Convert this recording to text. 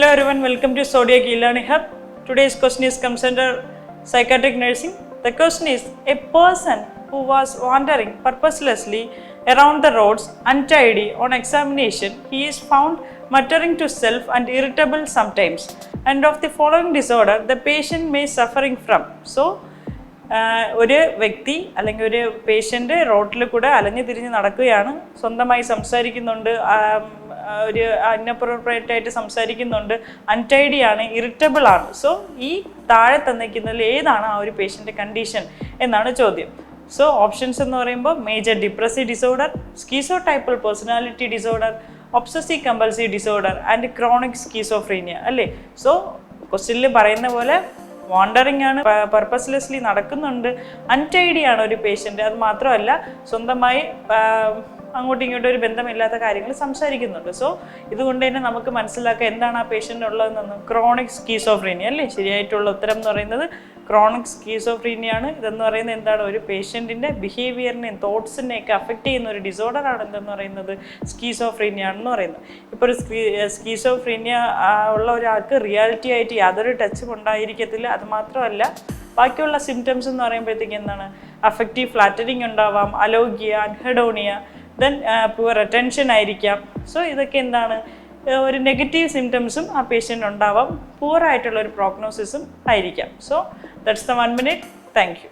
Hello everyone, welcome to Zodiac e-learning hub. Today's question is comes under psychiatric nursing. The question is, a person who was wandering purposelessly around the roads untidy on examination, he is found muttering to self and irritable sometimes. And of the following disorder, the patient may suffering from. So, ഒരു വ്യക്തി അല്ലെങ്കിൽ ഒരു patient റോഡിൽ കൂടെ അലഞ്ഞു തിരിഞ്ഞ് നടക്കുകയാണ്, സ്വന്തമായി സംസാരിക്കുന്നുണ്ട്, ഒരു അൺഅപ്രോപ്രിയേറ്റ് ആയിട്ട് സംസാരിക്കുന്നുണ്ട്, അൺടൈഡി ആണ്, ഇറിറ്റബിൾ ആണ്. സോ ഈ താഴെ തന്നിരിക്കുന്നതിൽ ഏതാണ് ആ ഒരു പേഷ്യൻ്റെ കണ്ടീഷൻ എന്നാണ് ചോദ്യം. സോ ഓപ്ഷൻസ് എന്ന് പറയുമ്പോൾ major depressive disorder, schizotypal personality disorder, obsessive compulsive disorder and chronic schizophrenia അല്ലേ. സോ ക്വസ്റ്റ്യനിൽ പറയുന്ന പോലെ വാണ്ടറിങ് ആണ്, പർപ്പസ്ലെസ്ലി നടക്കുന്നുണ്ട്, അൺടൈഡി ആണ് ഒരു പേഷ്യൻ്റ്. അത് മാത്രമല്ല സ്വന്തമായി അങ്ങോട്ടും ഇങ്ങോട്ടും ഒരു ബന്ധമില്ലാത്ത കാര്യങ്ങൾ സംസാരിക്കുന്നുണ്ട്. സോ ഇതുകൊണ്ട് തന്നെ നമുക്ക് മനസ്സിലാക്കുക എന്താണ് ആ പേഷ്യൻ്റ് ഉള്ളതെന്ന്. ക്രോണിക് സ്കീസോഫ്രീനിയ അല്ലേ ശരിയായിട്ടുള്ള ഉത്തരം എന്ന് പറയുന്നത്. ക്രോണിക് സ്കീസോഫ്രീനിയാണ്. ഇതെന്ന് പറയുന്നത് എന്താണ്, ഒരു പേഷ്യൻറ്റിൻ്റെ ബിഹേവിയറിനെയും തോട്ട്സിനെയൊക്കെ അഫക്റ്റ് ചെയ്യുന്ന ഒരു ഡിസോർഡറാണ് എന്തെന്ന് പറയുന്നത്, സ്കീസോഫ്രീനിയാണെന്ന് പറയുന്നത്. ഇപ്പോൾ ഒരു സ്കീസോഫ്രീനിയ ഉള്ള ഒരാൾക്ക് റിയാലിറ്റി ആയിട്ട് യാതൊരു ടച്ചും ഉണ്ടായിരിക്കത്തില്ല. അതുമാത്രമല്ല ബാക്കിയുള്ള സിംറ്റംസ് എന്ന് പറയുമ്പോഴത്തേക്ക് എന്താണ്, അഫക്റ്റീവ് ഫ്ലാറ്ററിങ് ഉണ്ടാവാം, അലോഗ്യ, അൻഹെഡോണിയ, ദെൻ പുവർ അറ്റൻഷൻ ആയിരിക്കാം. സോ ഇതൊക്കെ എന്താണ്, ഒരു നെഗറ്റീവ് സിംറ്റംസും ആ പേഷ്യൻ്റ് ഉണ്ടാവാം, പുവറായിട്ടുള്ള ഒരു പ്രോഗ്നോസിസും ആയിരിക്കാം. So that's the 1 minute. Thank you.